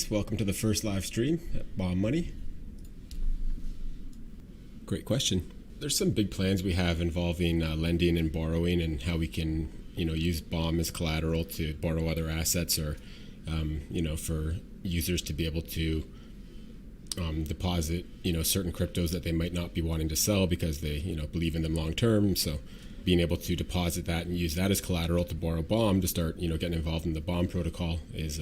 guys, welcome to the first live stream at Bomb Money. Great question. There's some big plans we have involving lending and borrowing and how we can, use Bomb as collateral to borrow other assets or, for users to be able to deposit, certain cryptos that they might not be wanting to sell because they, believe in them long term. So being able to deposit that and use that as collateral to borrow Bomb to start, getting involved in the Bomb protocol is,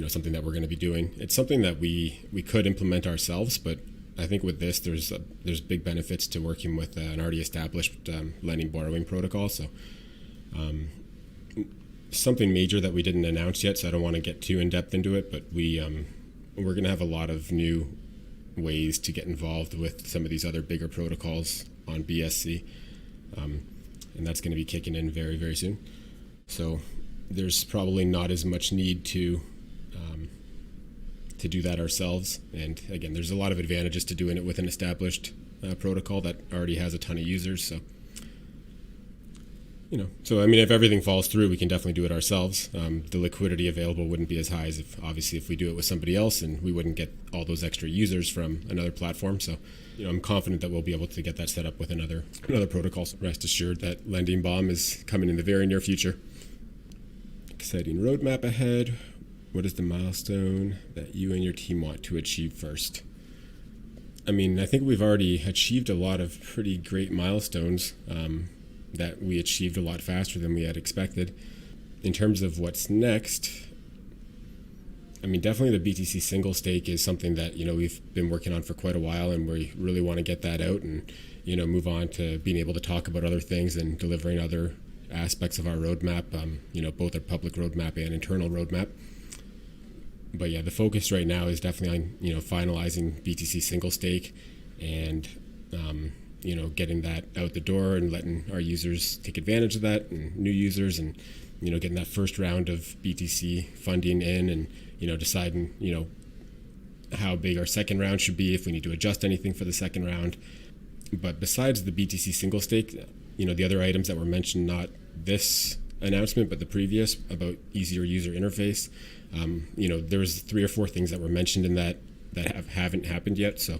something that we're going to be doing. It's something that we could implement ourselves, but I think with this, there's big benefits to working with an already established lending borrowing protocol. So something major that we didn't announce yet, so I don't want to get too in depth into it, but we're going to have a lot of new ways to get involved with some of these other bigger protocols on BSC. And that's going to be kicking in very, very soon. So there's probably not as much need to do that ourselves. And again, there's a lot of advantages to doing it with an established protocol that already has a ton of users. So, if everything falls through, we can definitely do it ourselves. The liquidity available wouldn't be as high as if we do it with somebody else, and we wouldn't get all those extra users from another platform. So, I'm confident that we'll be able to get that set up with another protocol. So rest assured that lending Bomb is coming in the very near future. Exciting roadmap ahead. What is the milestone that you and your team want to achieve first? I think we've already achieved a lot of pretty great milestones that we achieved a lot faster than we had expected. In terms of what's next, definitely the BTC single stake is something that, we've been working on for quite a while, and we really want to get that out and, move on to being able to talk about other things and delivering other aspects of our roadmap, both our public roadmap and internal roadmap. But yeah, the focus right now is definitely on, finalizing BTC single stake and, getting that out the door and letting our users take advantage of that and new users and, getting that first round of BTC funding in and, deciding, how big our second round should be, if we need to adjust anything for the second round. But besides the BTC single stake, the other items that were mentioned, not this announcement, but the previous about easier user interface, there's 3 or 4 things that were mentioned in that haven't happened yet. So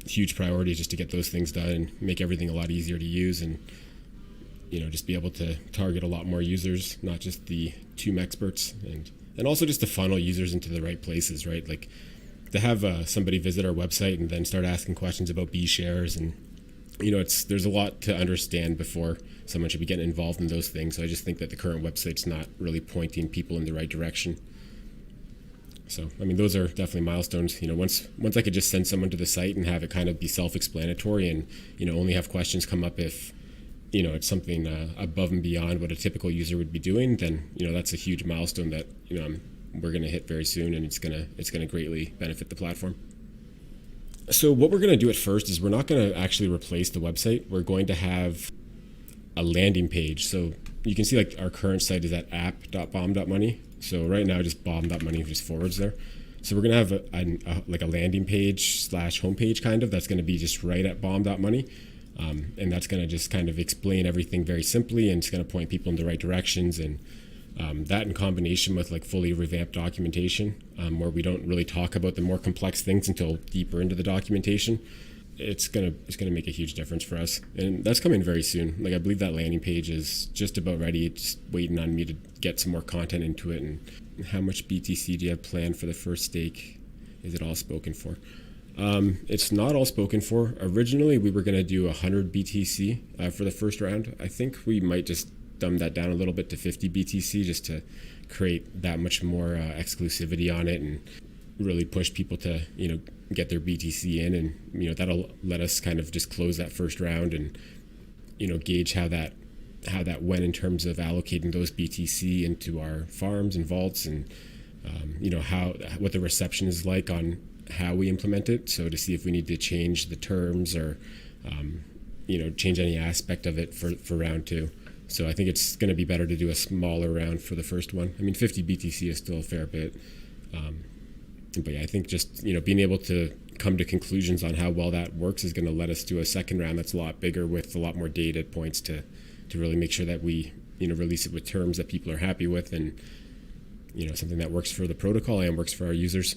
huge priority is just to get those things done and make everything a lot easier to use and, just be able to target a lot more users, not just the TOOM experts, and also just to funnel users into the right places, right? Like to have somebody visit our website and then start asking questions about B shares and, there's a lot to understand before someone should be getting involved in those things. So I just think that the current website's not really pointing people in the right direction. So, those are definitely milestones. Once I could just send someone to the site and have it kind of be self-explanatory and, only have questions come up if, it's something above and beyond what a typical user would be doing, then, that's a huge milestone that, we're going to hit very soon, and it's going to greatly benefit the platform. So what we're going to do at first is we're not going to actually replace the website. We're going to have a landing page. So you can see like our current site is at app.bomb.money. So right now just bomb.money just forwards there. So we're going to have a landing page / homepage kind of that's going to be just right at bomb.money. And that's going to just kind of explain everything very simply, and it's going to point people in the right directions. And that in combination with like fully revamped documentation, where we don't really talk about the more complex things until deeper into the documentation, it's gonna make a huge difference for us. And that's coming very soon. Like I believe that landing page is just about ready. It's waiting on me to get some more content into it. And how much BTC do you have planned for the first stake? Is it all spoken for? It's not all spoken for. Originally, we were going to do 100 BTC for the first round. I think we might just dumb that down a little bit to 50 BTC just to create that much more exclusivity on it and really push people to, get their BTC in. And, that'll let us kind of just close that first round and, gauge how that went in terms of allocating those BTC into our farms and vaults and, what the reception is like on how we implement it. So to see if we need to change the terms or, change any aspect of it for round 2. So I think it's going to be better to do a smaller round for the first one. 50 BTC is still a fair bit. But yeah, I think just, being able to come to conclusions on how well that works is going to let us do a second round that's a lot bigger with a lot more data points to really make sure that we, release it with terms that people are happy with and, something that works for the protocol and works for our users.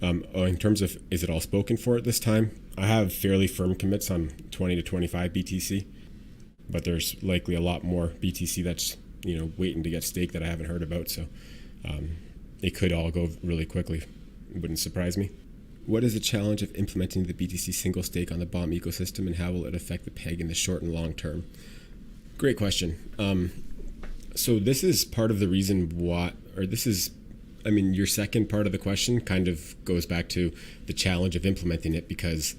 In terms of, is it all spoken for at this time? I have fairly firm commits on 20 to 25 BTC, but there's likely a lot more BTC that's waiting to get staked that I haven't heard about. So it could all go really quickly. It wouldn't surprise me. What is the challenge of implementing the BTC single stake on the BOM ecosystem, and how will it affect the peg in the short and long term? Great question. So this is part of the reason why, your second part of the question kind of goes back to the challenge of implementing it, because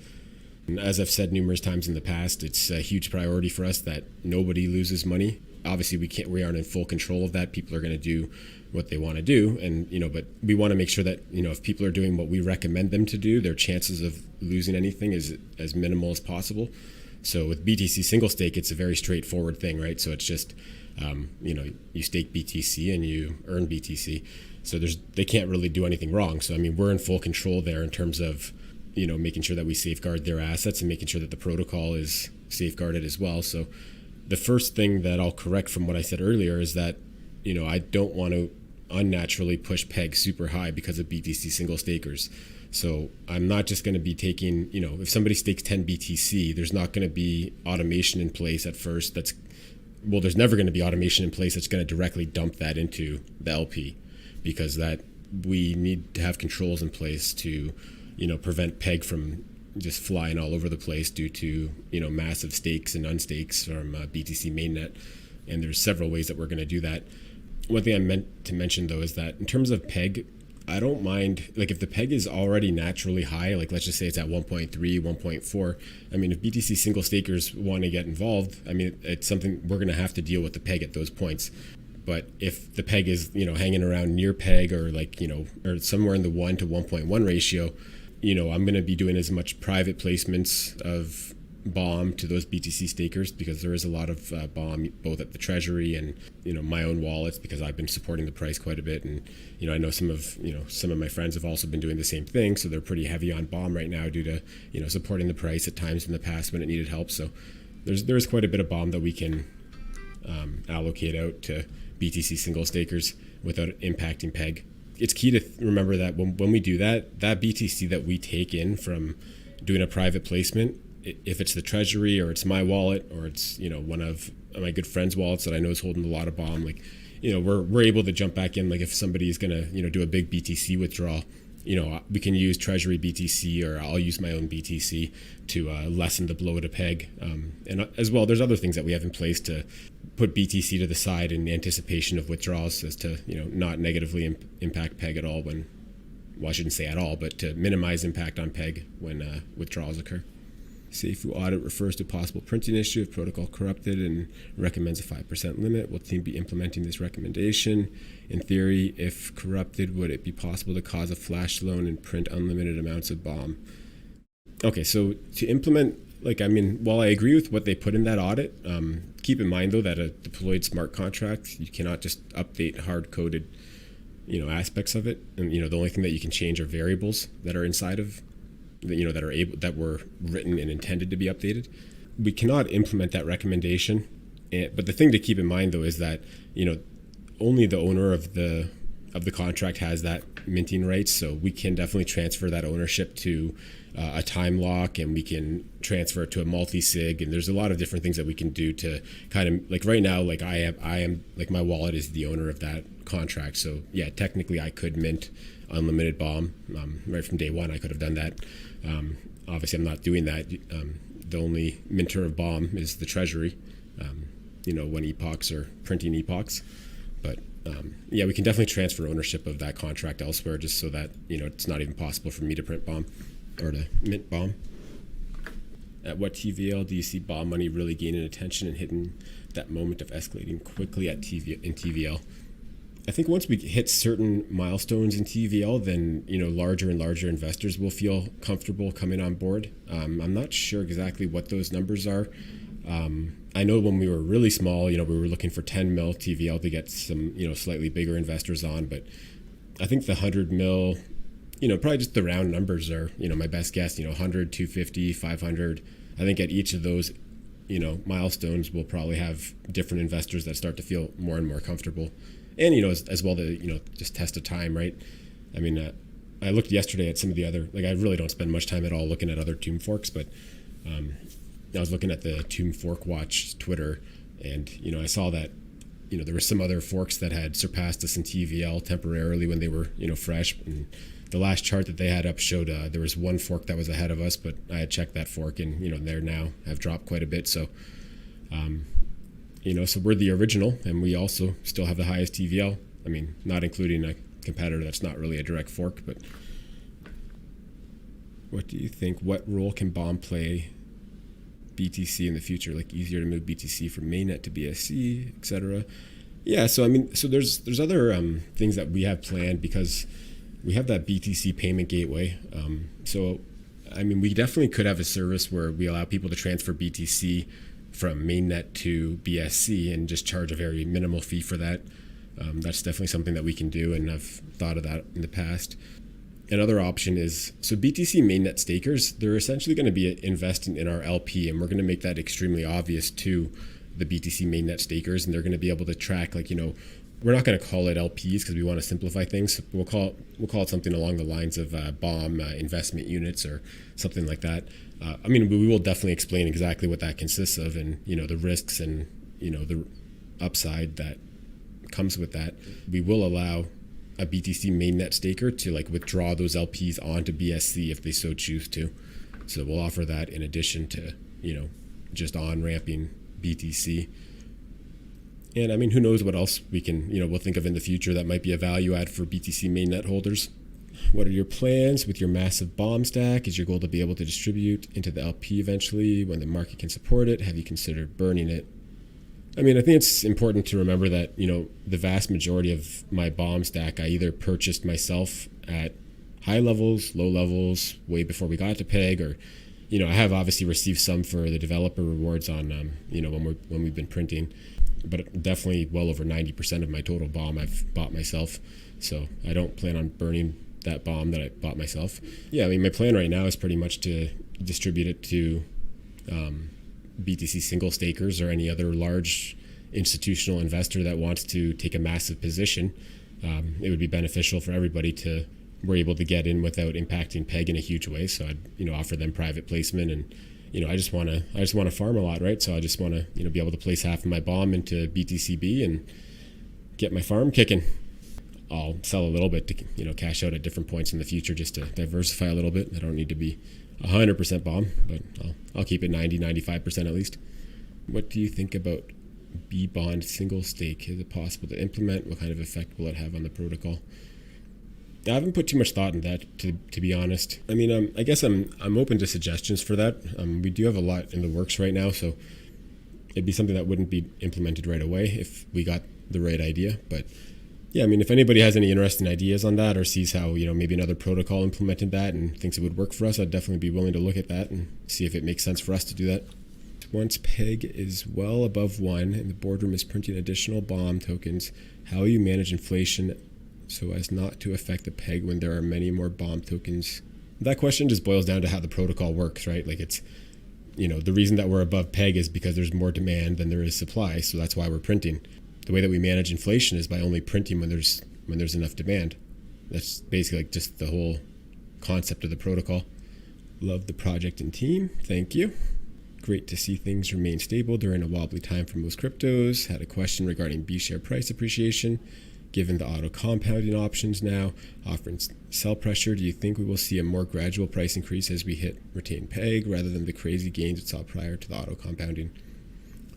as I've said numerous times in the past, it's a huge priority for us that nobody loses money. Obviously, we aren't in full control of that. People are going to do what they want to do, and but we want to make sure that if people are doing what we recommend them to do, their chances of losing anything is as minimal as possible. So with BTC single stake, it's a very straightforward thing, right? So it's just you stake BTC and you earn BTC. So they can't really do anything wrong. So we're in full control there in terms of making sure that we safeguard their assets and making sure that the protocol is safeguarded as well. So the first thing that I'll correct from what I said earlier is that I don't want to unnaturally push peg super high because of BTC single stakers. So I'm not just going to be taking, if somebody stakes 10 BTC, there's not going to be automation in place at first. There's never going to be automation in place that's going to directly dump that into the LP, because that we need to have controls in place to, prevent peg from just flying all over the place due to, massive stakes and unstakes from BTC mainnet. And there's several ways that we're going to do that. One thing I meant to mention, though, is that in terms of peg, I don't mind, if the peg is already naturally high, let's just say it's at 1.3, 1.4. If BTC single stakers want to get involved, it's something we're going to have to deal with the peg at those points. But if the peg is, hanging around near peg or or somewhere in the 1 to 1.1 ratio, I'm going to be doing as much private placements of BOM to those BTC stakers, because there is a lot of BOM both at the treasury and my own wallets, because I've been supporting the price quite a bit, and I know some of my friends have also been doing the same thing, so they're pretty heavy on BOM right now due to supporting the price at times in the past when it needed help. So there's quite a bit of BOM that we can allocate out to BTC single stakers without impacting peg. It's key to remember that when we do that BTC that we take in from doing a private placement, if it's the treasury or it's my wallet or it's one of my good friends' wallets that I know is holding a lot of BOM, we're able to jump back in. If somebody is gonna do a big BTC withdrawal, we can use treasury BTC, or I'll use my own BTC to lessen the blow to peg. And as well, there's other things that we have in place to put BTC to the side in anticipation of withdrawals, as to not negatively impact peg at all I shouldn't say at all, but to minimize impact on peg when withdrawals occur. SAFU audit refers to possible printing issue if protocol corrupted and recommends a 5% limit. Will team be implementing this recommendation? In theory, if corrupted, would it be possible to cause a flash loan and print unlimited amounts of BOM? Okay, so to implement, while I agree with what they put in that audit, keep in mind though that a deployed smart contract, you cannot just update hard-coded, aspects of it. And the only thing that you can change are variables that are inside of that were written and intended to be updated. We cannot implement that recommendation, but the thing to keep in mind though is that only the owner of the contract has that minting rights. So we can definitely transfer that ownership to a time lock, and we can transfer it to a multi-sig, and there's a lot of different things that we can do to kind of right now, I am my wallet is the owner of that contract. So yeah, technically I could mint unlimited BOM right from day one. I could have done that. Obviously I'm not doing that. The only minter of BOM is the treasury, when epochs are printing epochs. But we can definitely transfer ownership of that contract elsewhere, just so that it's not even possible for me to print BOM or to mint BOM. At what TVL do you see BOM money really gaining attention and hitting that moment of escalating quickly in TVL? I think once we hit certain milestones in TVL, then larger and larger investors will feel comfortable coming on board. I'm not sure exactly what those numbers are. I know when we were really small, we were looking for 10 mil TVL to get some slightly bigger investors on, but I think the 100 mil, probably just the round numbers are my best guess. 100, 250, 500. I think at each of those milestones, we'll probably have different investors that start to feel more and more comfortable. and as well to just test of time, right? I mean, I looked yesterday at some of the other, like I really don't spend much time at all looking at other tomb forks, but I was looking at the Tomb Fork Watch Twitter, and I saw that there were some other forks that had surpassed us in TVL temporarily when they were fresh. And the last chart that they had up showed there was one fork that was ahead of us, but I had checked that fork, and they're now have dropped quite a bit. So so we're the original, and we also still have the highest TVL. I mean, not including a competitor that's not really a direct fork. But what do you think? What role can BOM play BTC in the future? Like easier to move BTC from mainnet to BSC, etc. Yeah, so I mean, so there's other things that we have planned, because we have that BTC payment gateway. So I mean, we definitely could have a service where we allow people to transfer BTC from mainnet to BSC and just charge a very minimal fee for that. That's definitely something that we can do, and I've thought of that in the past. Another option is, so BTC mainnet stakers, they're essentially going to be investing in our LP, and we're going to make that extremely obvious to the BTC mainnet stakers, and they're going to be able to track, like, we're not going to call it LPs because we want to simplify things. We'll call it something along the lines of BOM investment units or something like that. I mean, we will definitely explain exactly what that consists of, and the risks and the upside that comes with that. We will allow a BTC mainnet staker to withdraw those LPs onto BSC if they so choose to. So we'll offer that in addition to just on-ramping BTC. And I mean, who knows what else we can we'll think of in the future that might be a value add for BTC mainnet holders. What are your plans with your massive BOM stack? Is your goal to be able to distribute into the LP eventually when the market can support it? Have you considered burning it? I mean, I think it's important to remember that, the vast majority of my BOM stack, I either purchased myself at high levels, low levels, way before we got to PEG, or, I have obviously received some for the developer rewards on, when we've been printing, but definitely well over 90% of my total BOM I've bought myself. So I don't plan on burning that BOM that I bought myself. Yeah, I mean, my plan right now is pretty much to distribute it to, BTC single stakers or any other large institutional investor that wants to take a massive position. It would be beneficial for everybody to we're able to get in without impacting PEG in a huge way. So I'd offer them private placement, and I just want to farm a lot, right? So I just want to be able to place half of my BOM into BTCB and get my farm kicking. I'll sell a little bit to cash out at different points in the future just to diversify a little bit. I don't need to be 100% BOM, but I'll keep it 95% at least. What do you think about B-Bond single stake? Is it possible to implement? What kind of effect will it have on the protocol? I haven't put too much thought in that, to be honest. I mean, I guess I'm open to suggestions for that. We do have a lot in the works right now, so it'd be something that wouldn't be implemented right away if we got the right idea. But yeah, I mean, if anybody has any interesting ideas on that or sees how, maybe another protocol implemented that and thinks it would work for us, I'd definitely be willing to look at that and see if it makes sense for us to do that. Once PEG is well above 1 and the boardroom is printing additional BOM tokens, how will you manage inflation so as not to affect the PEG when there are many more BOM tokens? That question just boils down to how the protocol works, right? Like it's, the reason that we're above PEG is because there's more demand than there is supply, so that's why we're printing. The way that we manage inflation is by only printing when there's enough demand. That's basically just the whole concept of the protocol. Love the project and team. Thank you. Great to see things remain stable during a wobbly time for most cryptos. Had a question regarding B-share price appreciation. Given the auto compounding options now offering sell pressure, do you think we will see a more gradual price increase as we hit retained PEG rather than the crazy gains it saw prior to the auto compounding?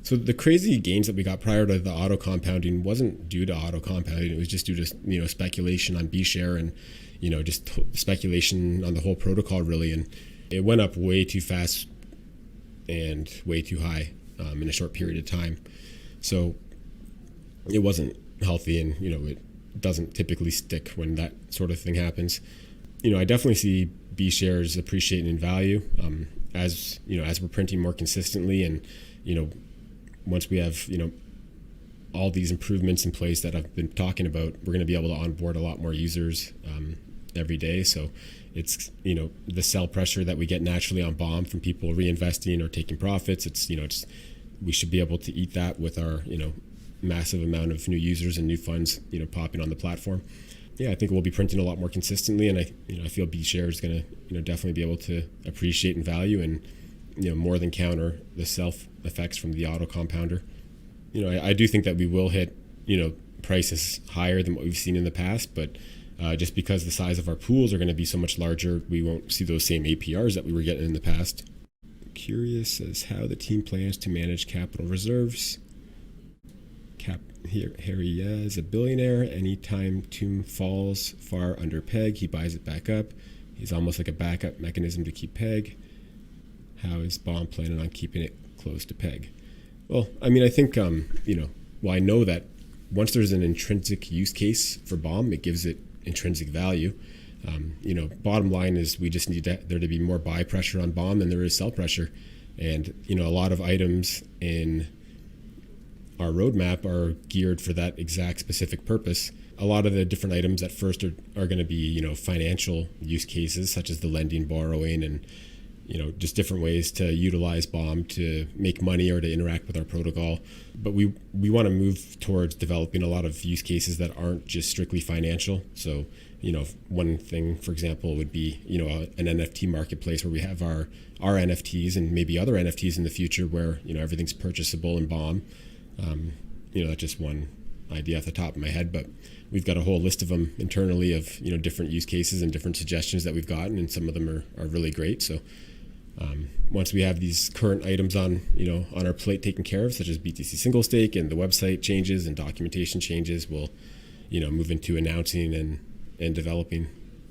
So the crazy gains that we got prior to the auto compounding wasn't due to auto compounding. It was just due to speculation on B-share and just speculation on the whole protocol really. And it went up way too fast and way too high in a short period of time. So it wasn't healthy, and it doesn't typically stick when that sort of thing happens. I definitely see B-shares appreciating in value as we're printing more consistently, and once we have, all these improvements in place that I've been talking about, we're going to be able to onboard a lot more users every day. So it's, the sell pressure that we get naturally on BOM from people reinvesting or taking profits. We should be able to eat that with our, massive amount of new users and new funds, popping on the platform. Yeah, I think we'll be printing a lot more consistently, and I feel B share is going to, definitely be able to appreciate and value and, more than counter the self effects from the auto compounder. I do think that we will hit, prices higher than what we've seen in the past, but just because the size of our pools are going to be so much larger, we won't see those same APRs that we were getting in the past. Curious as how the team plans to manage capital reserves. Harry is a billionaire. Anytime TUM falls far under peg, he buys it back up. He's almost like a backup mechanism to keep peg. How is BOM planning on keeping it close to peg? Well, I think, I know that once there's an intrinsic use case for BOM, it gives it intrinsic value. Bottom line is we just need there to be more buy pressure on BOM than there is sell pressure. And, a lot of items in our roadmap are geared for that exact specific purpose. A lot of the different items at first are going to be, financial use cases such as the lending, borrowing, and, just different ways to utilize BOM to make money or to interact with our protocol. But we want to move towards developing a lot of use cases that aren't just strictly financial. So, one thing, for example, would be, an NFT marketplace where we have our NFTs and maybe other NFTs in the future where, everything's purchasable in BOM. That's just one idea off the top of my head, but we've got a whole list of them internally of, different use cases and different suggestions that we've gotten, and some of them are really great. So once we have these current items on our plate taken care of, such as BTC single stake and the website changes and documentation changes, we'll, move into announcing and developing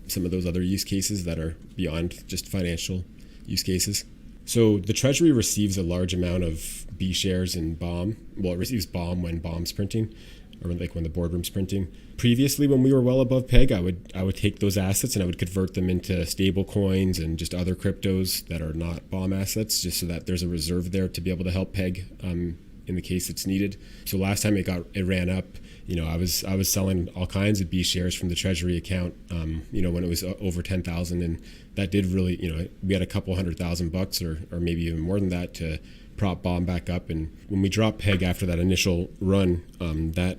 some of those other use cases that are beyond just financial use cases. So the Treasury receives a large amount of B shares in BOM. Well, it receives BOM when BOM's printing, or like when the boardroom's printing. Previously, when we were well above peg, I would take those assets and I would convert them into stable coins and just other cryptos that are not BOM assets, just so that there's a reserve there to be able to help peg in the case it's needed. So last time it ran up, I was selling all kinds of B shares from the Treasury account, when it was over 10,000, and that did really, we had a couple $100,000 or maybe even more than that to prop BOM back up. And when we dropped peg after that initial run, that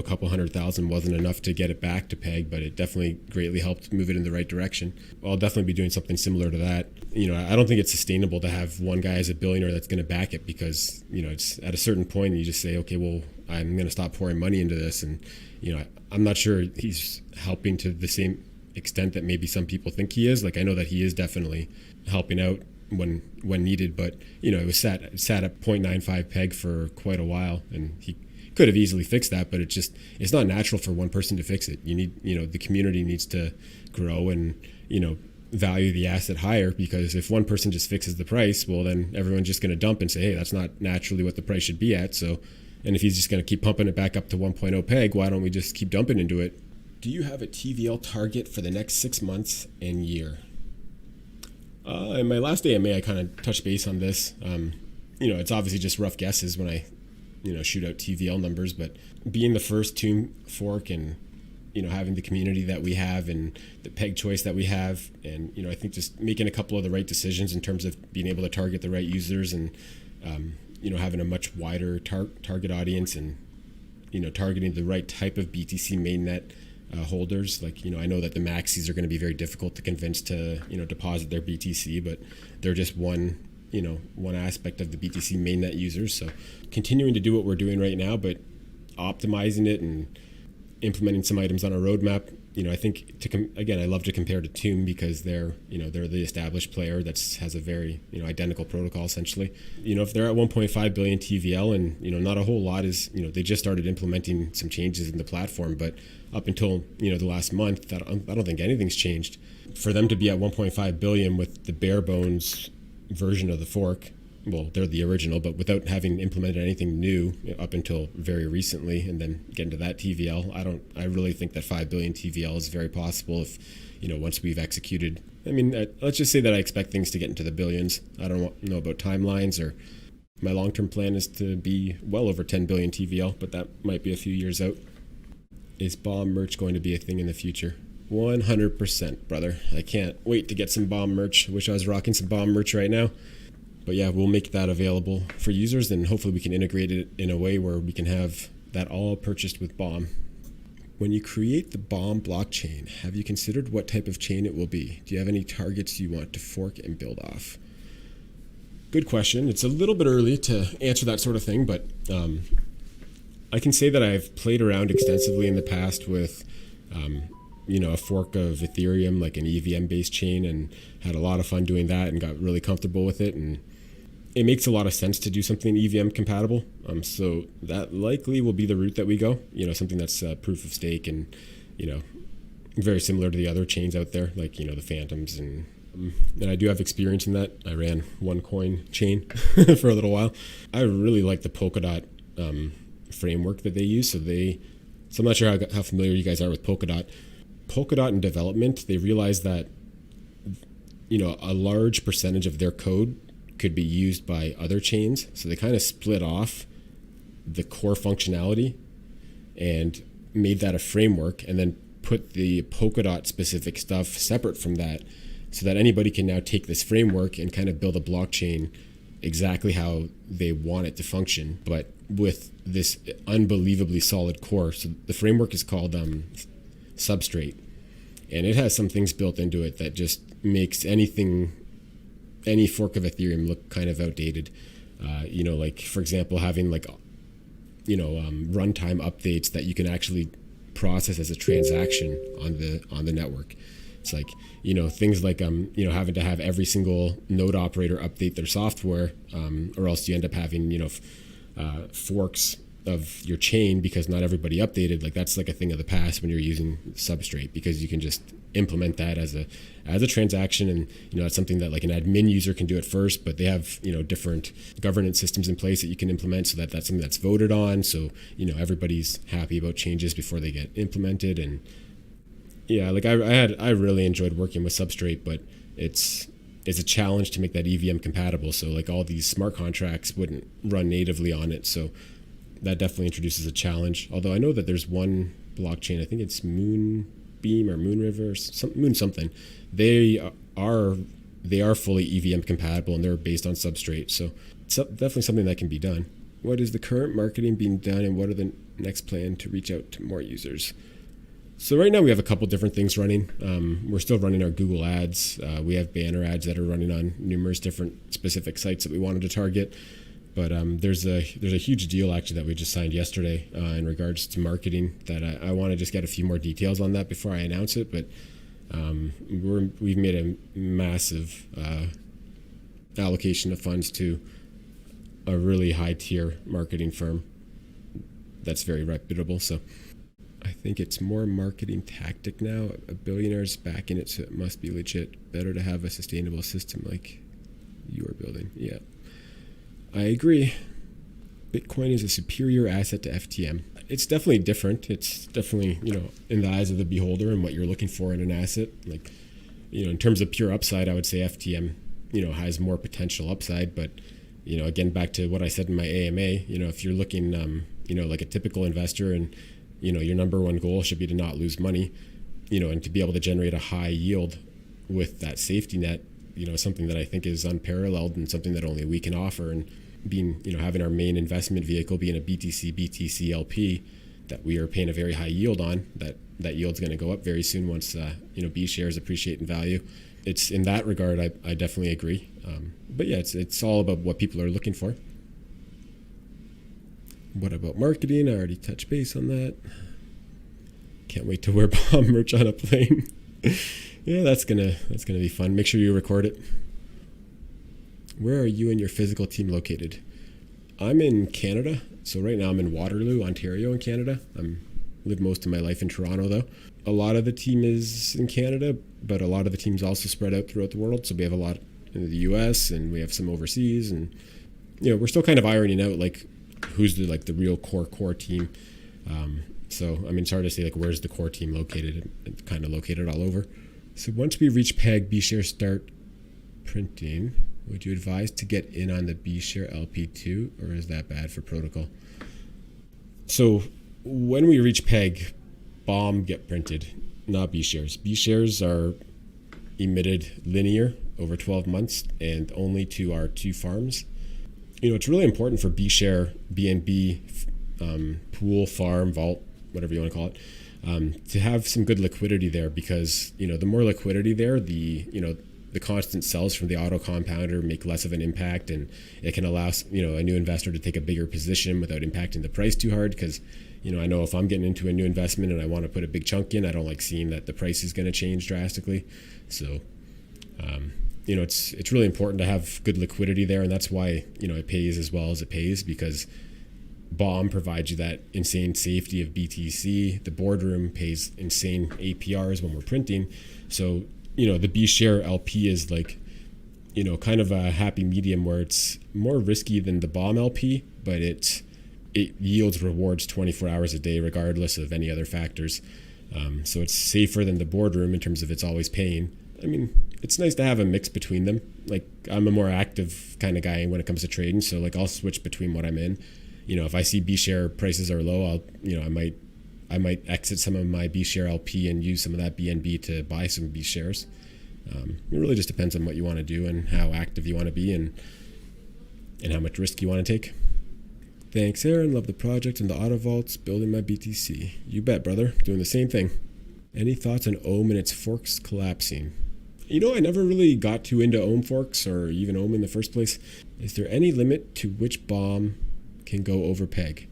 couple 100,000 wasn't enough to get it back to peg, but it definitely greatly helped move it in the right direction. I'll definitely be doing something similar to that. I don't think it's sustainable to have one guy as a billionaire that's going to back it, because, it's at a certain point you just say, okay, well, I'm going to stop pouring money into this. And, I'm not sure he's helping to the same extent that maybe some people think he is. Like, I know that he is definitely helping out when needed, but, it was sat at 0.95 peg for quite a while, and he could have easily fixed that, but it's not natural for one person to fix it. You need, the community needs to grow and, value the asset higher, because if one person just fixes the price, well, then everyone's just going to dump and say, hey, that's not naturally what the price should be at. So, and if he's just going to keep pumping it back up to 1.0 peg, why don't we just keep dumping into it? Do you have a TVL target for the next 6 months and year? In my last AMA, I kind of touched base on this. It's obviously just rough guesses when I shoot out TVL numbers, but being the first TUM fork and, having the community that we have and the peg choice that we have, and, I think just making a couple of the right decisions in terms of being able to target the right users and, having a much wider target audience and, targeting the right type of BTC mainnet holders. Like, I know that the maxis are going to be very difficult to convince to, deposit their BTC, but they're just one aspect of the BTC mainnet users. So continuing to do what we're doing right now, but optimizing it and implementing some items on our roadmap. I think I love to compare to TUM, because they're the established player that has a very, identical protocol essentially. If they're at 1.5 billion TVL and, not a whole lot is, they just started implementing some changes in the platform, but up until, the last month, I don't think anything's changed. For them to be at 1.5 billion with the bare bones version of the fork, well, they're the original, but without having implemented anything new up until very recently, and then get into that TVL, I really think that 5 billion TVL is very possible if, once we've executed. Let's just say that I expect things to get into the billions. I don't know about timelines, or my long-term plan is to be well over 10 billion TVL, but that might be a few years out. Is BOM merch going to be a thing in the future? 100%, brother. I can't wait to get some BOM merch. I wish I was rocking some BOM merch right now. But yeah, we'll make that available for users, and hopefully we can integrate it in a way where we can have that all purchased with Bomb. When you create the Bomb blockchain, have you considered what type of chain it will be? Do you have any targets you want to fork and build off? Good question. It's a little bit early to answer that sort of thing, but I can say that I've played around extensively in the past with a fork of Ethereum, like an EVM-based chain, and had a lot of fun doing that and got really comfortable with it. And it makes a lot of sense to do something EVM compatible. So that likely will be the route that we go, something that's proof of stake and, very similar to the other chains out there, like, the Phantoms. And I do have experience in that. I ran OneCoin chain for a little while. I really like the Polkadot framework that they use. So I'm not sure how familiar you guys are with Polkadot. Polkadot in development, they realized that, a large percentage of their code could be used by other chains. So they kind of split off the core functionality and made that a framework, and then put the Polkadot specific stuff separate from that, so that anybody can now take this framework and kind of build a blockchain exactly how they want it to function, but with this unbelievably solid core. So the framework is called Substrate, and it has some things built into it that just makes any fork of Ethereum look kind of outdated. Like, for example, having runtime updates that you can actually process as a transaction on the network. It's like, things like, having to have every single node operator update their software, or else you end up having, forks of your chain because not everybody updated. Like, that's like a thing of the past when you're using Substrate, because you can just implement that as a transaction. And, that's something that like an admin user can do it first, but they have, different governance systems in place that you can implement so that that's something that's voted on. So, everybody's happy about changes before they get implemented. And yeah, like I really enjoyed working with Substrate, but it's a challenge to make that EVM compatible. So like all these smart contracts wouldn't run natively on it. So that definitely introduces a challenge. Although I know that there's one blockchain, I think it's Moonbeam or Moonriver, Moon something. They are fully EVM compatible, and they're based on Substrate. So it's definitely something that can be done. What is the current marketing being done, and what are the next plan to reach out to more users? So right now we have a couple different things running. We're still running our Google ads. We have banner ads that are running on numerous different specific sites that we wanted to target. But there's a huge deal actually that we just signed yesterday in regards to marketing that I want to just get a few more details on that before I announce it. But we've made a massive allocation of funds to a really high tier marketing firm that's very reputable. So I think it's more marketing tactic now. A billionaire's back in it, so it must be legit. Better to have a sustainable system like you are building. Yeah, I agree. Bitcoin is a superior asset to FTM. It's definitely different. It's definitely, in the eyes of the beholder and what you're looking for in an asset. Like, in terms of pure upside, I would say FTM, has more potential upside. But, again, back to what I said in my AMA, if you're looking, like a typical investor, and your number one goal should be to not lose money, and to be able to generate a high yield with that safety net, something that I think is unparalleled and something that only we can offer. And being, having our main investment vehicle being a BTC LP that we are paying a very high yield on, that yield's going to go up very soon once, B shares appreciate in value. It's in that regard, I definitely agree. But yeah, it's all about what people are looking for. What about marketing? I already touched base on that. Can't wait to wear Bomb merch on a plane. Yeah, that's gonna be fun. Make sure you record it. Where are you and your physical team located? I'm in Canada. So right now I'm in Waterloo, Ontario in Canada. I'm lived most of my life in Toronto though. A lot of the team is in Canada, but a lot of the team's also spread out throughout the world. So we have a lot in the US and we have some overseas, and we're still kind of ironing out like who's the real core team. So I mean, it's hard to say like where's the core team located. It's kind of located all over. So once we reach PEG, B shares start printing. Would you advise to get in on the B share LP2, or is that bad for protocol? So when we reach PEG, Bomb get printed, not B shares. B shares are, emitted linear over 12 months and only to our 2 farms. It's really important for B share, BNB, pool, farm, vault, whatever you want to call it, to have some good liquidity there, because the more liquidity there, the constant sells from the auto compounder make less of an impact, and it can allow a new investor to take a bigger position without impacting the price too hard. Because I know if I'm getting into a new investment and I want to put a big chunk in, I don't like seeing that the price is going to change drastically. So it's really important to have good liquidity there, and that's why it pays as well as it pays, because BOM provides you that insane safety of BTC. The boardroom pays insane APRs when we're printing. So the B share LP is like kind of a happy medium where it's more risky than the BOM LP, but it yields rewards 24 hours a day regardless of any other factors. So it's safer than the boardroom in terms of it's always paying. I mean, it's nice to have a mix between them. Like, I'm a more active kind of guy when it comes to trading, so like I'll switch between what I'm in. If I see B share prices are low, I might exit some of my B share LP and use some of that BNB to buy some B shares. It really just depends on what you want to do and how active you want to be and how much risk you want to take. Thanks, Aaron. Love the project and the auto vaults. Building my BTC. You bet, brother. Doing the same thing. Any thoughts on Ohm and its forks collapsing? I never really got too into Ohm forks or even Ohm in the first place. Is there any limit to which BOM can go over peg?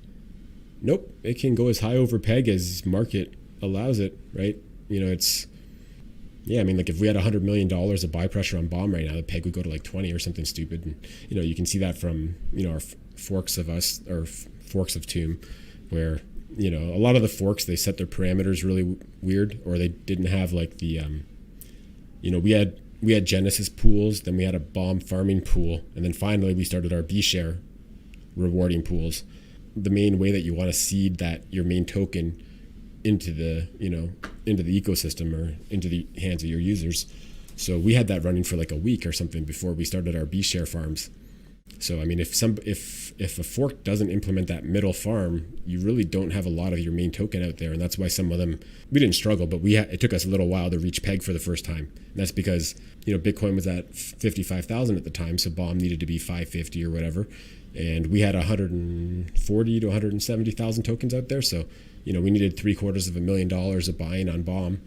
Nope. It can go as high over peg as market allows it, right? Like if we had $100 million of buy pressure on BOM right now, the peg would go to like 20 or something stupid. And, you can see that from, our forks of us, or forks of Tomb, where, a lot of the forks, they set their parameters really weird, or they didn't have like the, we had Genesis pools, then we had a BOM farming pool, and then finally we started our B share rewarding pools. The main way that you want to seed your main token into the ecosystem or into the hands of your users. So we had that running for like a week or something before we started our B share farms. So I mean, if a fork doesn't implement that middle farm, you really don't have a lot of your main token out there, and that's why some of them, we didn't struggle, but it took us a little while to reach peg for the first time. And that's because Bitcoin was at 55,000 at the time, so BOM needed to be 550 or whatever, and we had 140 to 170,000 tokens out there. So we needed $750,000 of buying on BOM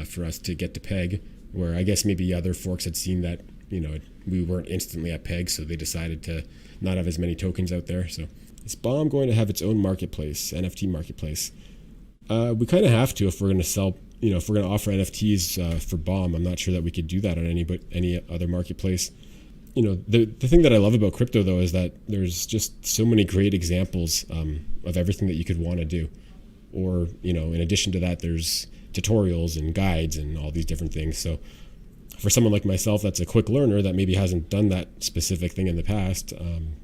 for us to get to peg. Where I guess maybe other forks had seen that we weren't instantly at peg, so they decided to not have as many tokens out there. So is BOM going to have its own marketplace, NFT marketplace? We kind of have to if we're going to sell, if we're going to offer NFTs for BOM. I'm not sure that we could do that on any other marketplace. The thing that I love about crypto, though, is that there's just so many great examples of everything that you could want to do. Or, in addition to that, there's tutorials and guides and all these different things. So for someone like myself that's a quick learner that maybe hasn't done that specific thing in the past,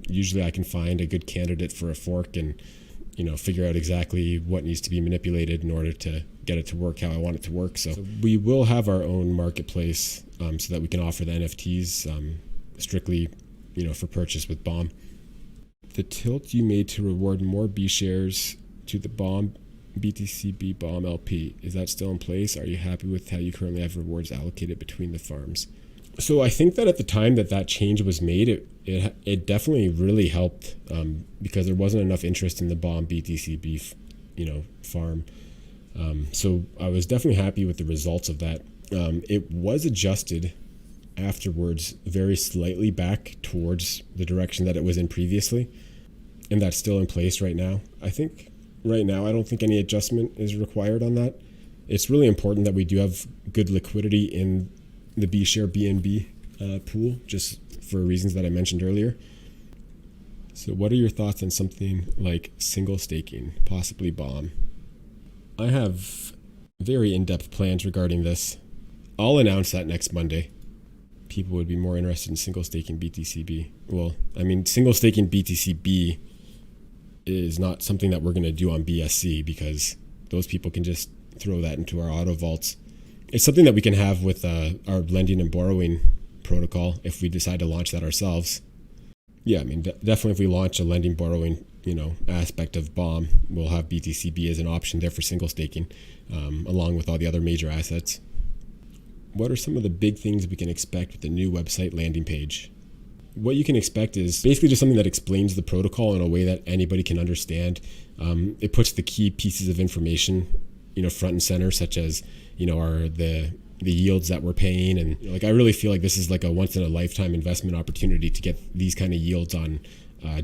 usually I can find a good candidate for a fork and figure out exactly what needs to be manipulated in order to get it to work how I want it to work. So we will have our own marketplace so that we can offer the NFTs strictly for purchase with BOM. The tilt you made to reward more B shares to the BOM BTCB BOM LP, is that still in place? Are you happy with how you currently have rewards allocated between the farms? So I think that at the time that change was made, it definitely really helped because there wasn't enough interest in the BOM BTCB farm. So I was definitely happy with the results of that. It was adjusted afterwards very slightly back towards the direction that it was in previously, and that's still in place right now. I think right now I don't think any adjustment is required on that. It's really important that we do have good liquidity in the B share BNB pool, just for reasons that I mentioned earlier. So what are your thoughts on something like single staking, possibly BOM? I have very in-depth plans regarding this. I'll announce that next Monday. People would be more interested in single staking BTCB. Well, I mean, single staking BTCB is not something that we're going to do on BSC because those people can just throw that into our auto vaults. It's something that we can have with our lending and borrowing protocol if we decide to launch that ourselves. Yeah, I mean, definitely if we launch a lending borrowing, aspect of BOM, we'll have BTCB as an option there for single staking, along with all the other major assets. What are some of the big things we can expect with the new website landing page? What you can expect is basically just something that explains the protocol in a way that anybody can understand. It puts the key pieces of information, front and center, such as, are the yields that we're paying. And I really feel like this is like a once in a lifetime investment opportunity to get these kind of yields on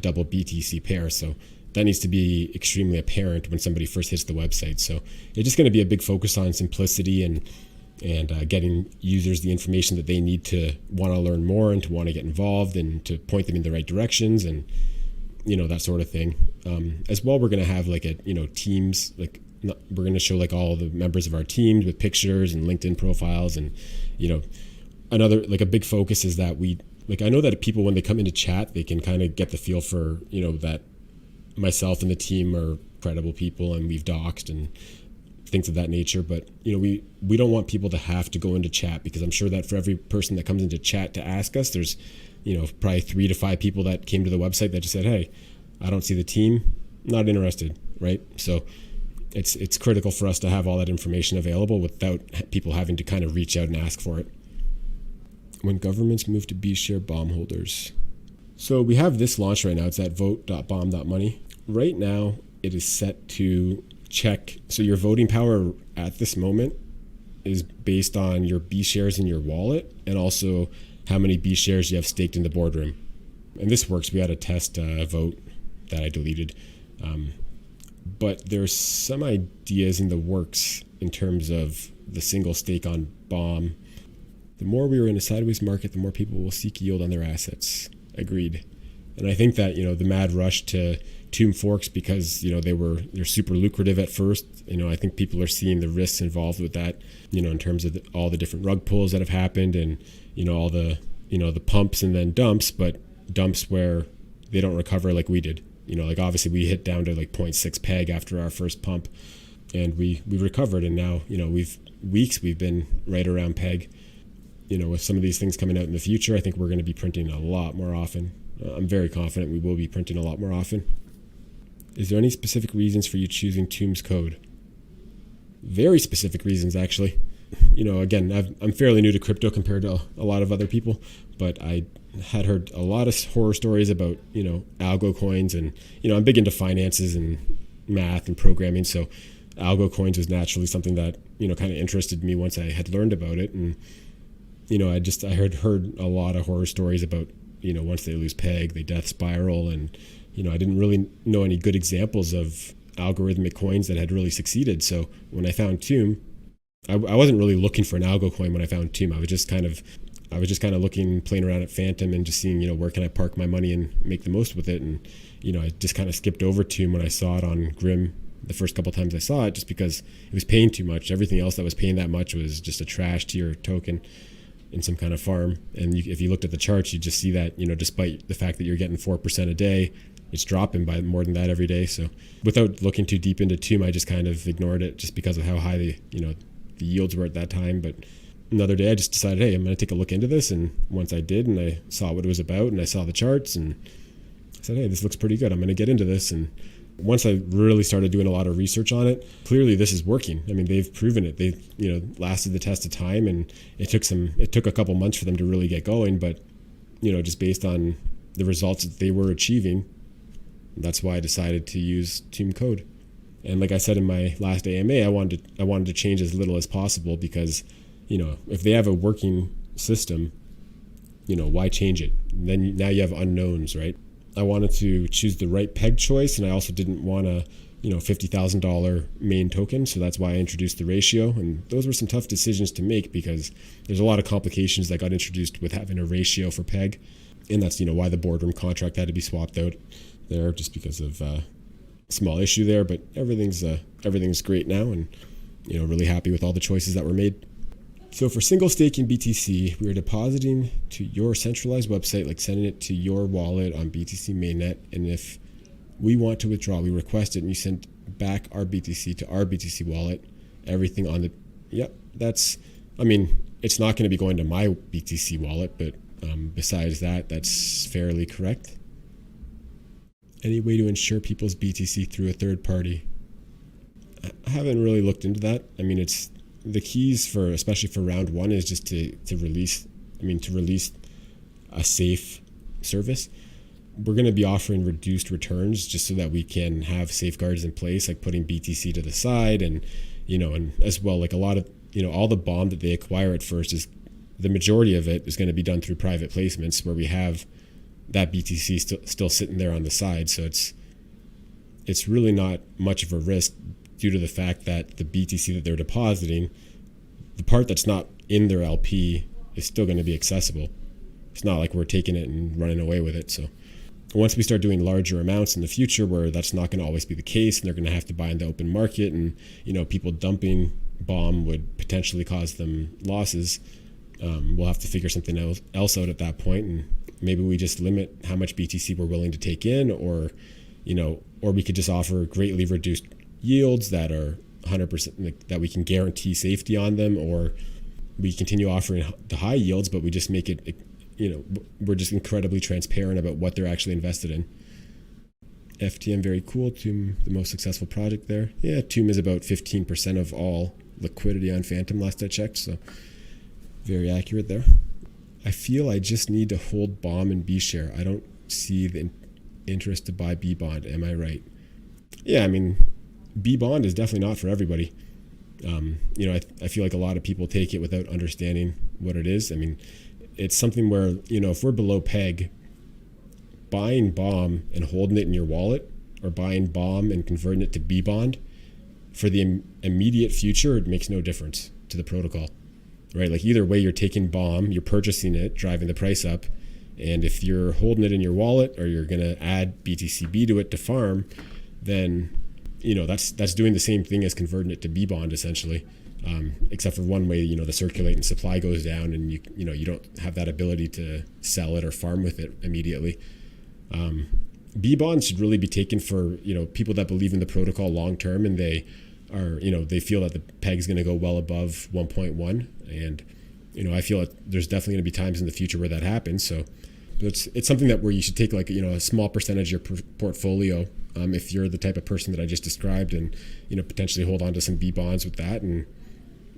double BTC pairs. So that needs to be extremely apparent when somebody first hits the website. So it's just going to be a big focus on simplicity and getting users the information that they need to want to learn more and to want to get involved and to point them in the right directions and that sort of thing. As well, we're going to have teams, we're going to show all the members of our teams with pictures and LinkedIn profiles, and another a big focus is that I know that people, when they come into chat, they can kind of get the feel for that myself and the team are credible people and we've doxed and things of that nature. But we don't want people to have to go into chat, because I'm sure that for every person that comes into chat to ask us, there's probably 3 to 5 people that came to the website that just said, hey, I don't see the team, not interested, right? So it's critical for us to have all that information available without people having to kind of reach out and ask for it. When governments move to B-share bomb holders. So we have this launch right now. It's at vote.bomb.money. Right now, it is set to check. So your voting power at this moment is based on your B shares in your wallet and also how many B shares you have staked in the boardroom. And this works. We had a test vote that I deleted. But there's some ideas in the works in terms of the single stake on BOM. The more we are in a sideways market, the more people will seek yield on their assets. Agreed. And I think that, the mad rush to Tomb forks, because, they're super lucrative at first. I think people are seeing the risks involved with that, in terms of all the different rug pulls that have happened and, all the, the pumps and then dumps, but dumps where they don't recover like we did. Obviously we hit down to 0.6 peg after our first pump, and we recovered. And now, we've been right around peg. With some of these things coming out in the future, I think we're going to be printing a lot more often. I'm very confident we will be printing a lot more often. Is there any specific reasons for you choosing Tomb's code? Very specific reasons, actually. Again, I'm fairly new to crypto compared to a lot of other people, but I had heard a lot of horror stories about, algo coins, and, I'm big into finances and math and programming. So algo coins was naturally something that, kind of interested me once I had learned about it. And, I heard a lot of horror stories about, once they lose peg, they death spiral. And, I didn't really know any good examples of algorithmic coins that had really succeeded. So when I found Tomb, I wasn't really looking for an algo coin when I found Tomb. I was just kind of looking, playing around at Phantom and just seeing, where can I park my money and make the most with it. And, I just kind of skipped over Tomb when I saw it on Grim the first couple times I saw it, just because it was paying too much. Everything else that was paying that much was just a trash tier token in some kind of farm. And if you looked at the charts, you just see that, despite the fact that you're getting 4% a day, it's dropping by more than that every day. So without looking too deep into Tomb, I just kind of ignored it just because of how high the yields were at that time. But another day I just decided, hey, I'm going to take a look into this. And once I did, and I saw what it was about, and I saw the charts, and I said, hey, this looks pretty good. I'm going to get into this. And once I really started doing a lot of research on it, clearly this is working. I mean, they've proven it. They've, lasted the test of time, and it took a couple months for them to really get going. But, just based on the results that they were achieving, that's why I decided to use Tomb code. And like I said in my last AMA, I wanted to change as little as possible, because, if they have a working system, why change it? Then now you have unknowns, right? I wanted to choose the right peg choice, and I also didn't want a, $50,000 main token. So that's why I introduced the ratio. And those were some tough decisions to make, because there's a lot of complications that got introduced with having a ratio for peg. And that's, why the boardroom contract had to be swapped out there, just because of a small issue there. But everything's great now, and, really happy with all the choices that were made. So for single staking BTC, we are depositing to your centralized website, like sending it to your wallet on BTC mainnet. And if we want to withdraw, we request it, and you send back our BTC to our BTC wallet. Everything on the, it's not going to be going to my BTC wallet, but besides that, that's fairly correct. Any way to insure people's BTC through a third party? I haven't really looked into that. I mean, it's the keys for, especially for round one, is just to release. To release a safe service. We're going to be offering reduced returns just so that we can have safeguards in place, like putting BTC to the side, and and as well, like a lot of all the BOM that they acquire at first is the majority of it is going to be done through private placements where we have that BTC still sitting there on the side. So it's really not much of a risk due to the fact that the BTC that they're depositing, the part that's not in their LP, is still going to be accessible. It's not like we're taking it and running away with it. So once we start doing larger amounts in the future where that's not going to always be the case and they're going to have to buy in the open market, and people dumping BOM would potentially cause them losses, we'll have to figure something else out at that point, and maybe we just limit how much BTC we're willing to take in, or we could just offer greatly reduced yields that are 100%, that we can guarantee safety on them, or we continue offering the high yields, but we just make it, we're just incredibly transparent about what they're actually invested in. FTM, very cool. Tomb, the most successful project there. Yeah, Tomb is about 15% of all liquidity on Phantom last I checked, so very accurate there. I feel I just need to hold BOM and B share. I don't see the interest to buy B bond. Am I right? Yeah, B bond is definitely not for everybody. I feel like a lot of people take it without understanding what it is. It's something where, if we're below peg, buying BOM and holding it in your wallet, or buying BOM and converting it to B bond, for the immediate future, it makes no difference to the protocol, right? Like either way, you're taking BOM, you're purchasing it, driving the price up. And if you're holding it in your wallet, or you're going to add BTCB to it to farm, then that's doing the same thing as converting it to B bond essentially, except for one way. The circulating supply goes down, and you don't have that ability to sell it or farm with it immediately. B bonds should really be taken for people that believe in the protocol long term, and they are they feel that the peg's going to go well above 1.1, and I feel like there's definitely going to be times in the future where that happens. So it's something that where you should take like a small percentage of your portfolio, if you're the type of person that I just described, and potentially hold on to some B bonds with that, and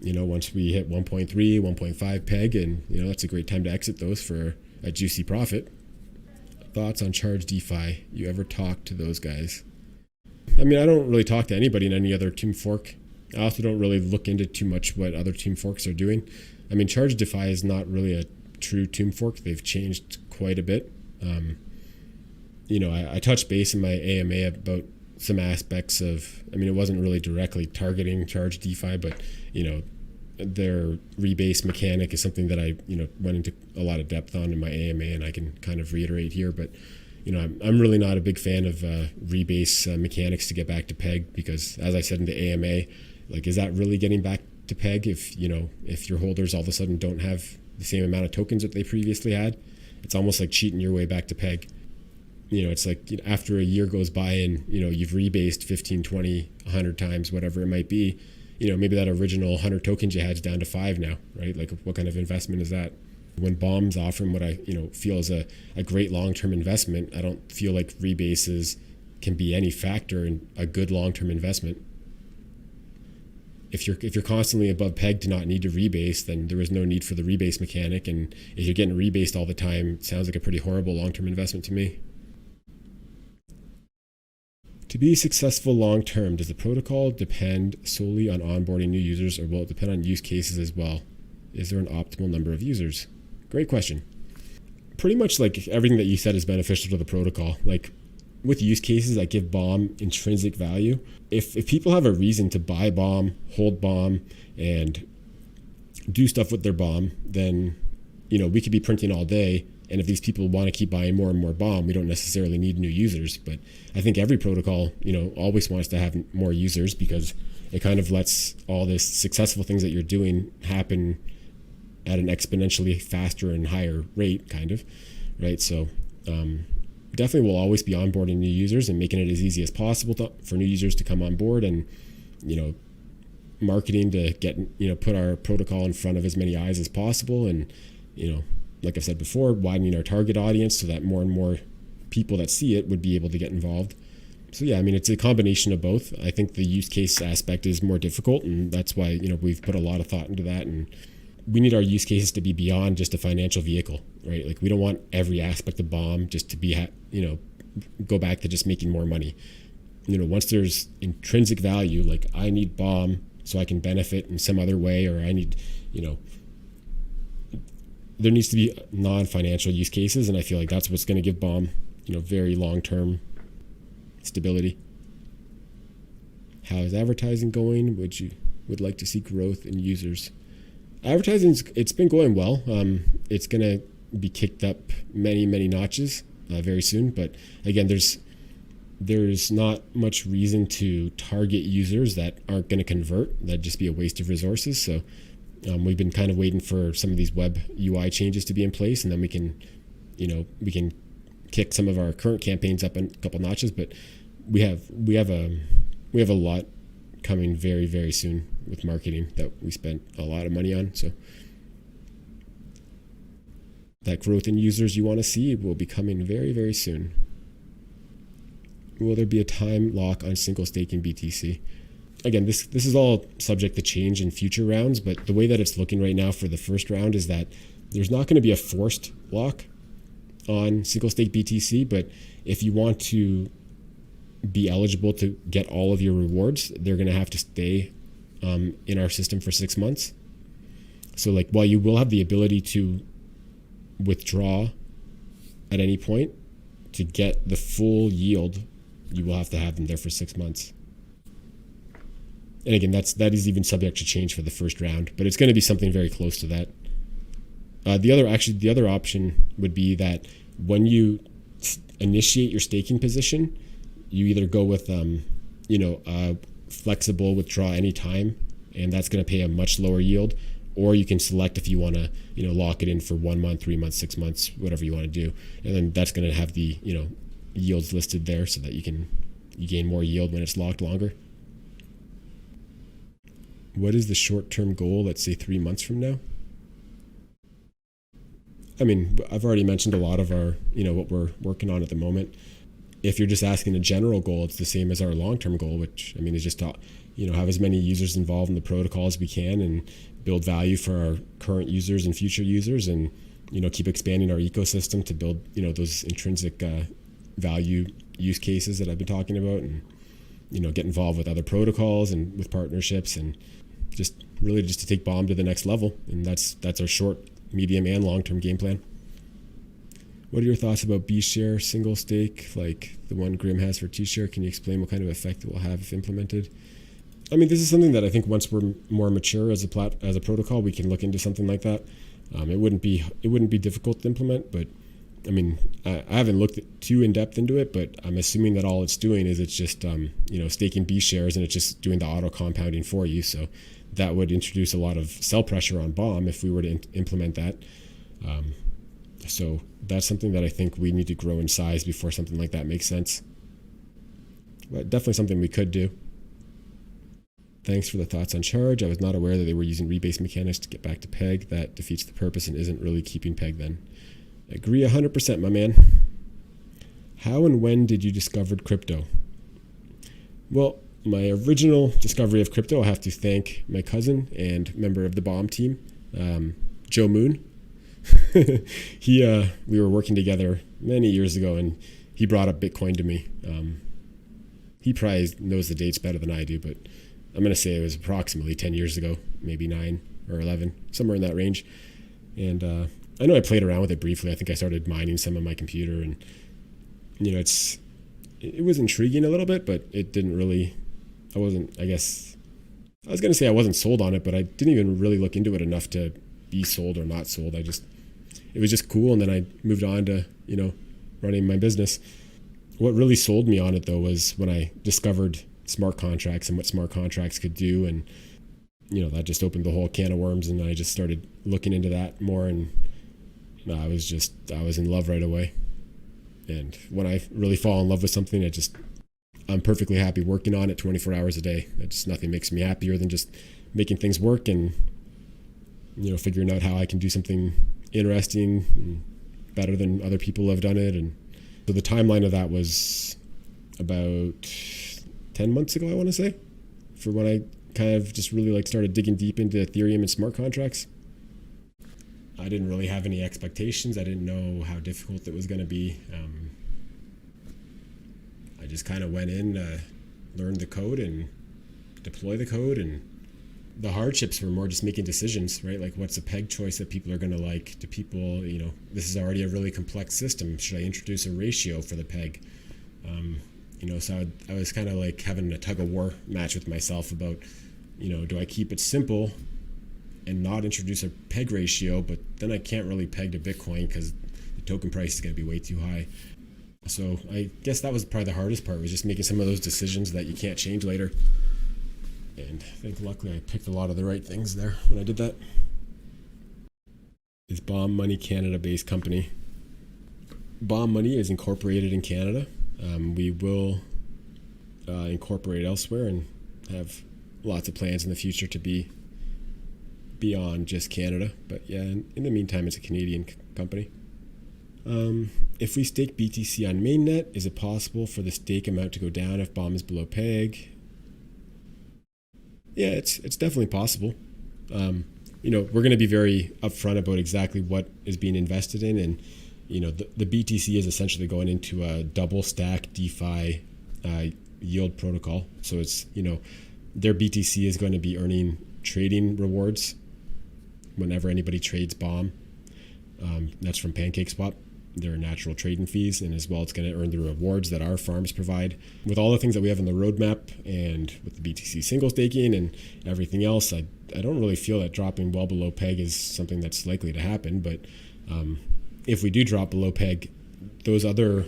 once we hit 1.3, 1.5 peg, and that's a great time to exit those for a juicy profit. Thoughts on Charge DeFi? You ever talk to those guys? I don't really talk to anybody in any other Tomb fork. I also don't really look into too much what other Tomb forks are doing. Charge DeFi is not really a true Tomb fork. They've changed quite a bit. I touched base in my AMA about some aspects of, it wasn't really directly targeting Charge DeFi, but, their rebase mechanic is something that I, went into a lot of depth on in my AMA, and I can kind of reiterate here. But, I'm really not a big fan of rebase mechanics to get back to peg, because as I said in the AMA, like, is that really getting back to peg if your holders all of a sudden don't have the same amount of tokens that they previously had? It's almost like cheating your way back to peg. It's like after a year goes by and you've rebased 15, 20, 100 times, whatever it might be, maybe that original 100 tokens you had is down to 5 now, right? Like, what kind of investment is that? When BOM's offering what I feel is a great long-term investment, I don't feel like rebases can be any factor in a good long-term investment. If you're constantly above peg to not need to rebase, then there is no need for the rebase mechanic. And if you're getting rebased all the time, it sounds like a pretty horrible long-term investment to me. To be successful long-term, does the protocol depend solely on onboarding new users, or will it depend on use cases as well? Is there an optimal number of users? Great question. Pretty much like everything that you said is beneficial to the protocol. Like with use cases that give BOM intrinsic value, if people have a reason to buy BOM, hold BOM, and do stuff with their BOM, then we could be printing all day. And if these people want to keep buying more and more BOM, we don't necessarily need new users. But I think every protocol, always wants to have more users, because it kind of lets all this successful things that you're doing happen at an exponentially faster and higher rate, kind of, right? So definitely we'll always be onboarding new users and making it as easy as possible for new users to come on board, and, marketing to get, put our protocol in front of as many eyes as possible. And, like I've said before, widening our target audience so that more and more people that see it would be able to get involved. So yeah, I mean, it's a combination of both. I think the use case aspect is more difficult, and that's why we've put a lot of thought into that. And we need our use cases to be beyond just a financial vehicle, right? Like we don't want every aspect of BOM just to be go back to just making more money. Once there's intrinsic value, like I need BOM so I can benefit in some other way, or I need, there needs to be non-financial use cases, and I feel like that's what's going to give BOM, very long-term stability. How is advertising going? Would like to see growth in users? It's been going well. It's going to be kicked up many notches very soon, but again, there's not much reason to target users that aren't going to convert. That'd just be a waste of resources. So we've been kind of waiting for some of these web UI changes to be in place, and then we can kick some of our current campaigns up a couple notches. But we have a lot coming very, very soon with marketing that we spent a lot of money on. So that growth in users you want to see will be coming very, very soon. Will there be a time lock on single staking BTC? Again, this is all subject to change in future rounds, but the way that it's looking right now for the first round is that there's not going to be a forced lock on single stake BTC, but if you want to be eligible to get all of your rewards, they're going to have to stay in our system for 6 months. So like while you will have the ability to withdraw at any point, to get the full yield, you will have to have them there for 6 months. And again, that is even subject to change for the first round, but it's going to be something very close to that. The other option would be that when you initiate your staking position, you either go with flexible withdraw anytime, and that's going to pay a much lower yield, or you can select if you want to lock it in for 1 month, 3 months, 6 months, whatever you want to do, and then that's going to have the yields listed there so that you gain more yield when it's locked longer. What is the short-term goal, let's say 3 months from now? I mean, I've already mentioned a lot of our, what we're working on at the moment. If you're just asking a general goal, it's the same as our long-term goal, which, is just to, have as many users involved in the protocol as we can and build value for our current users and future users, and, keep expanding our ecosystem to build, those intrinsic value use cases that I've been talking about, and, get involved with other protocols and with partnerships, and just to take BOM to the next level. And that's our short, medium, and long-term game plan. What are your thoughts about B-Share single stake, like the one Grim has for T-Share? Can you explain what kind of effect it will have if implemented? I mean, this is something that I think once we're more mature as a protocol, we can look into something like that. It wouldn't be difficult to implement, but I mean, I haven't looked too in depth into it, but I'm assuming that all it's doing is it's just staking B-Shares, and it's just doing the auto compounding for you. So that would introduce a lot of sell pressure on BOM if we were to implement that. So that's something that I think we need to grow in size before something like that makes sense. But definitely something we could do. Thanks for the thoughts on Charge. I was not aware that they were using rebase mechanics to get back to PEG. That defeats the purpose and isn't really keeping PEG then. Agree 100%, my man. How and when did you discover crypto? Well, my original discovery of crypto, I have to thank my cousin and member of the BOM team, Joe Moon. We were working together many years ago, and he brought up Bitcoin to me. He probably knows the dates better than I do, but I'm going to say it was approximately 10 years ago, maybe 9 or 11, somewhere in that range. And I know I played around with it briefly. I think I started mining some on my computer, and it was intriguing a little bit, but it didn't really. I was going to say I wasn't sold on it, but I didn't even really look into it enough to be sold or not sold. It was just cool, and then I moved on to running my business. What really sold me on it though was when I discovered smart contracts and what smart contracts could do, and that just opened the whole can of worms, and I just started looking into that more, and I was in love right away. And when I really fall in love with something, I'm perfectly happy working on it 24 hours a day. Nothing makes me happier than just making things work and figuring out how I can do something interesting and better than other people have done it. And so the timeline of that was about 10 months ago, I want to say, for when I kind of just really like started digging deep into Ethereum and smart contracts. I didn't really have any expectations. I didn't know how difficult it was going to be. I just kind of went in, learned the code and deploy the code, and the hardships were more just making decisions, right? Like, what's a peg choice that people are going to like? Do people, this is already a really complex system. Should I introduce a ratio for the peg? So I was kind of like having a tug of war match with myself about, do I keep it simple and not introduce a peg ratio, but then I can't really peg to Bitcoin because the token price is going to be way too high. So I guess that was probably the hardest part, was just making some of those decisions that you can't change later. And I think luckily I picked a lot of the right things there when I did that. Is Bomb Money Canada-based company. Bomb Money is incorporated in Canada. We will incorporate elsewhere and have lots of plans in the future to be beyond just Canada. But yeah, in the meantime, it's a Canadian company. If we stake BTC on mainnet, is it possible for the stake amount to go down if BOM is below peg? Yeah, it's definitely possible. We're going to be very upfront about exactly what is being invested in, and the BTC is essentially going into a double stack DeFi yield protocol. So it's their BTC is going to be earning trading rewards whenever anybody trades BOM. That's from PancakeSwap. Their natural trading fees, and as well it's going to earn the rewards that our farms provide. With all the things that we have in the roadmap, and with the BTC single staking and everything else, I don't really feel that dropping well below peg is something that's likely to happen. But if we do drop below peg, those other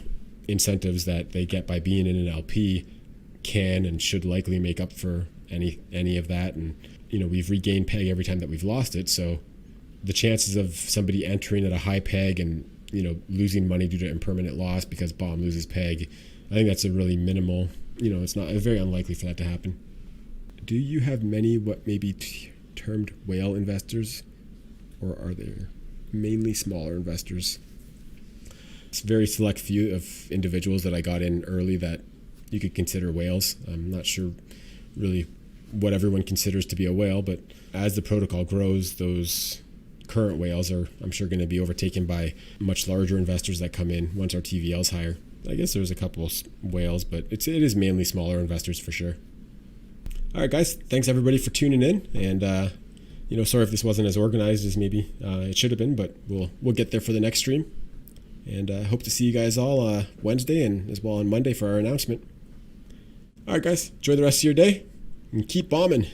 incentives that they get by being in an LP can and should likely make up for any of that. And we've regained peg every time that we've lost it, so the chances of somebody entering at a high peg and losing money due to impermanent loss because BOM loses peg, I think that's a really minimal, it's not very unlikely for that to happen. Do you have many what may be termed whale investors, or are there mainly smaller investors? It's a very select few of individuals that I got in early that you could consider whales. I'm not sure really what everyone considers to be a whale, but as the protocol grows, those current whales are, I'm sure, going to be overtaken by much larger investors that come in once our TVL is higher. I guess there's a couple of whales, but it is mainly smaller investors for sure. All right, guys, thanks everybody for tuning in, and sorry if this wasn't as organized as maybe it should have been, but we'll get there for the next stream, and I hope to see you guys all Wednesday and as well on Monday for our announcement. All right, guys, enjoy the rest of your day and keep bombing.